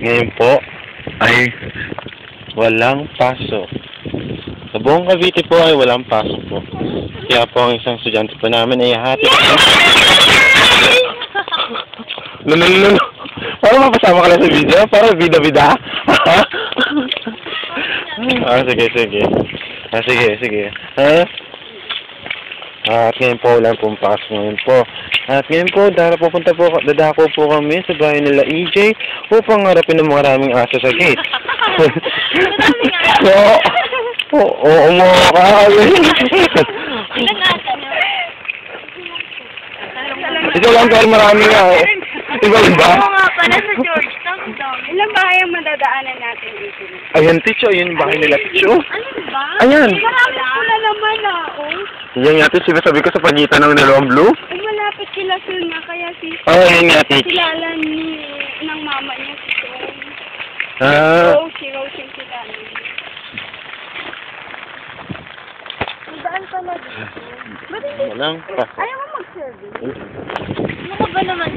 Ngayon po ay walang pasok. Sa buong Cavite po ay walang pasok po. Kaya po ang isang estudyante po namin ay hati. No. Parang mapasama ka lang sa video? Parang bida-bida? Sige. Ha? At ngayon po, wala pong pasok ngayon po. At ngayon po, dadako po kami sa bahay nila EJ upang harapin ng maraming aso sa gate. Maraming aso? Oo, mga kawin. Ilang aso nyo? Ito lang pero marami nga eh. Iba-iba. Oo nga pala sa Georgetown. Ilang bahay ang madadaanan natin dito? Ayan, Ticho. Yun yung bahay nila, Ticho. Ano ba? Ayan. Marami pula naman Yan nga, Ticho. Sinasabi ko sa pagitan ng dalawang blue. Eh, malapit sila nga. Kaya Yan nga, Ticho. kilala ng mama niya si Tom. Si Rose yung kilala niya. Saan pala dito? Ba't hindi? Walang pasok. Ayaw mo mag-service? Ano ba naman?